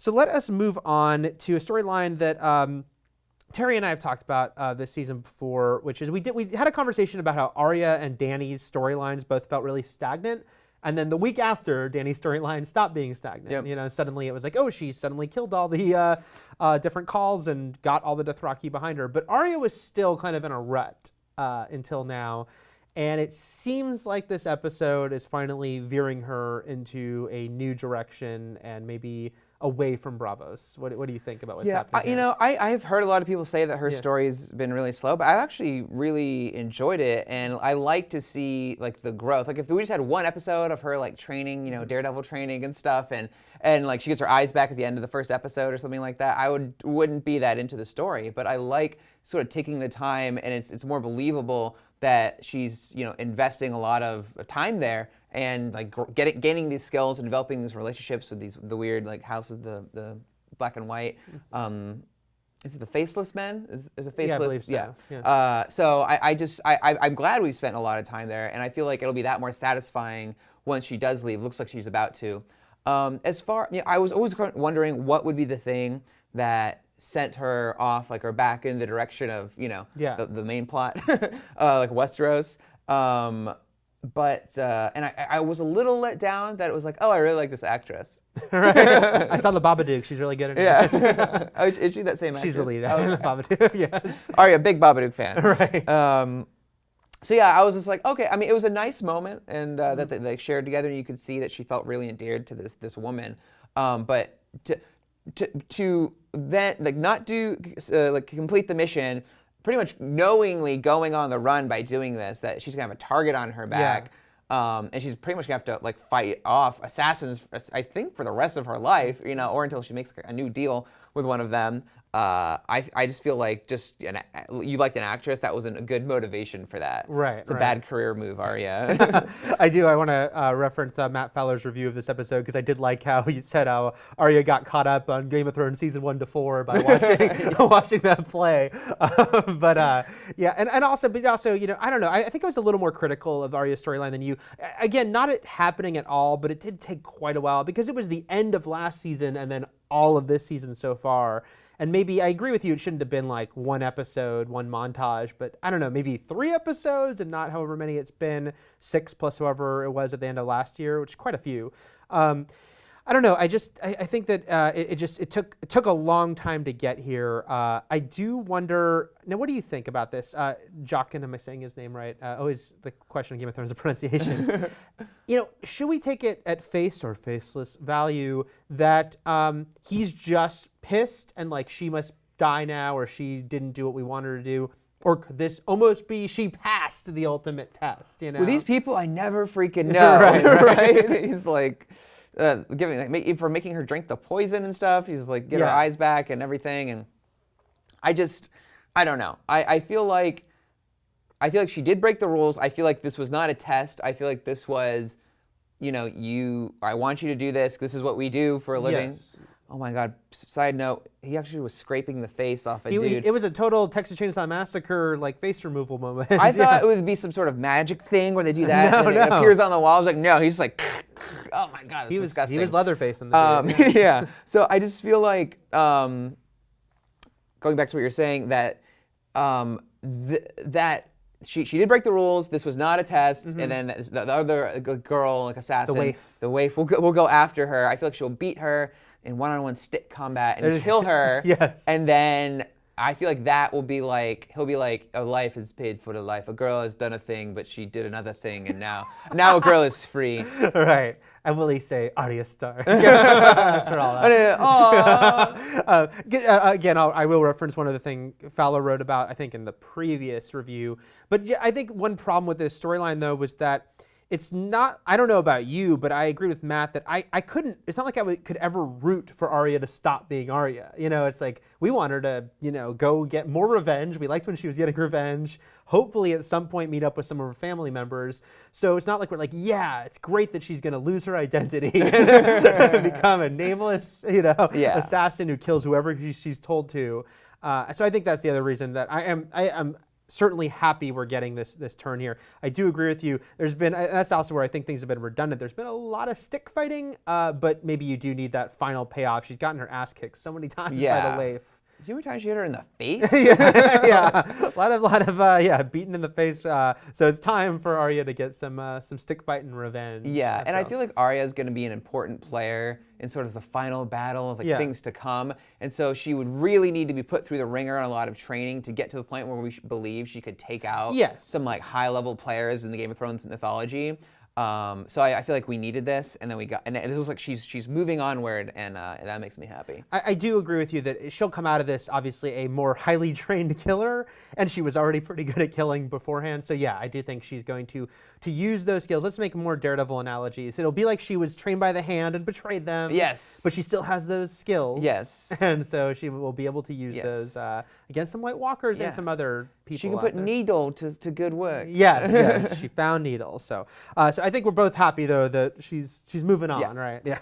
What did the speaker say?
So let us move on to a storyline that Terry and I have talked about this season before, which is we had a conversation about how Arya and Dany's storylines both felt really stagnant. And then the week after, Dany's storyline stopped being stagnant. Yep. You know, suddenly it was like, oh, she suddenly killed all the different calls and got all the Dothraki behind her. But Arya was still kind of in a rut until now. And it seems like this episode is finally veering her into a new direction and maybe away from Braavos. What do you think about what's happening here? You know, I've heard a lot of people say that her story's been really slow, but I actually really enjoyed it, and I like to see like the growth. Like if we just had one episode of her like training, you know, Daredevil training and stuff, and like she gets her eyes back at the end of the first episode or something like that, I wouldn't be that into the story. But I like sort of taking the time, and it's more believable that she's, you know, investing a lot of time there and like gaining these skills and developing these relationships with the weird like House of the Black and White. Is it the Faceless Men? Is it Faceless? Yeah, I believe so. Yeah. So I'm glad we've spent a lot of time there, and I feel like it'll be that more satisfying once she does leave. Looks like she's about to. I was always wondering what would be the thing that sent her off, like, or back in the direction of, you know, the main plot, like Westeros. But I was a little let down that it was like, oh, I really like this actress. Right. I saw the Babadook. She's really good at it. Yeah. Oh, is she that same actress? She's the lead in the Babadook, yes. Arya, big Babadook fan. Right. So yeah, I was just like, okay. I mean, it was a nice moment, and that they shared together, and you could see that she felt really endeared to this woman. But to then like not do like complete the mission, pretty much knowingly going on the run by doing this, that she's gonna have a target on her back, and she's pretty much gonna have to like fight off assassins, I think, for the rest of her life, you know, or until she makes a new deal with one of them. I just feel like you liked an actress, that wasn't a good motivation for that. Right. It's a bad career move, Arya. I do. I want to reference Matt Fowler's review of this episode, because I did like how he said how Arya got caught up on Game of Thrones season 1 to 4 by watching that play. And also, you know, I don't know. I think I was a little more critical of Arya's storyline than you. Again, not it happening at all, but it did take quite a while, because it was the end of last season and then all of this season so far. And maybe I agree with you, it shouldn't have been like one episode, one montage, but I don't know, maybe 3 episodes and not however many it's been, 6 plus however it was at the end of last year, which is quite a few. I don't know. I think that it took a long time to get here. I do wonder. Now, what do you think about this? Jaqen, am I saying his name right? Always the question of Game of Thrones, the pronunciation. You know, should we take it at face or faceless value that he's just pissed and like she must die now, or she didn't do what we want her to do? Or could this almost be she passed the ultimate test? You know, with these people, I never freaking know. right? He's like. For making her drink the poison and stuff. He's like, get her eyes back and everything. And I don't know. I feel like she did break the rules. I feel like this was not a test. I feel like this was, you know, I want you to do this. This is what we do for a living. Yes. Oh my God. Side note, he actually was scraping the face off a dude. It was a total Texas Chainsaw Massacre, like, face removal moment. I thought it would be some sort of magic thing where they do that and it appears on the wall. I was like, no, he's like, oh my God, that's disgusting. He was Leatherface in the video. Yeah. So I just feel like, going back to what you're saying, that that she did break the rules. This was not a test. Mm-hmm. And then the other girl, like assassin, the waif will go after her. I feel like she'll beat her in one-on-one stick combat and kill her. Yes. And then I feel like that will be like, he'll be like, a life is paid for the life. A girl has done a thing, but she did another thing, and now a girl is free. Right. And will he say, Arya Stark? After all that. Again, I will reference one of the things Fowler wrote about, I think, in the previous review. But yeah, I think one problem with this storyline, though, was that it's not, I don't know about you, but I agree with Matt that I couldn't, it's not like I could ever root for Arya to stop being Arya. You know, it's like, we want her to, you know, go get more revenge. We liked when she was getting revenge. Hopefully at some point meet up with some of her family members. So it's not like we're like, yeah, it's great that she's going to lose her identity and become a nameless, you know, assassin who kills whoever she's told to. So I think that's the other reason that I am certainly happy we're getting this turn here. I do agree with you. There's been, that's also where I think things have been redundant. There's been a lot of stick fighting, but maybe you do need that final payoff. She's gotten her ass kicked so many times by the waif. Do you know how many times she hit her in the face? yeah, a lot of beaten in the face. So it's time for Arya to get some stick fighting revenge. Yeah, and I feel like Arya is going to be an important player in sort of the final battle of things to come, and so she would really need to be put through the ringer on a lot of training to get to the point where we believe she could take out some like high-level players in the Game of Thrones mythology. So I feel like we needed this, and then it looks like she's moving onward, and that makes me happy. I do agree with you that she'll come out of this obviously a more highly trained killer, and she was already pretty good at killing beforehand. So yeah, I do think she's going to use those skills. Let's make more Daredevil analogies. It'll be like she was trained by the hand and betrayed them. Yes. But she still has those skills. Yes. And so she will be able to use those against some White Walkers and some other people. She can put Needle to good work. Yes, she found Needle. So I think we're both happy though that she's moving on, right? Yeah.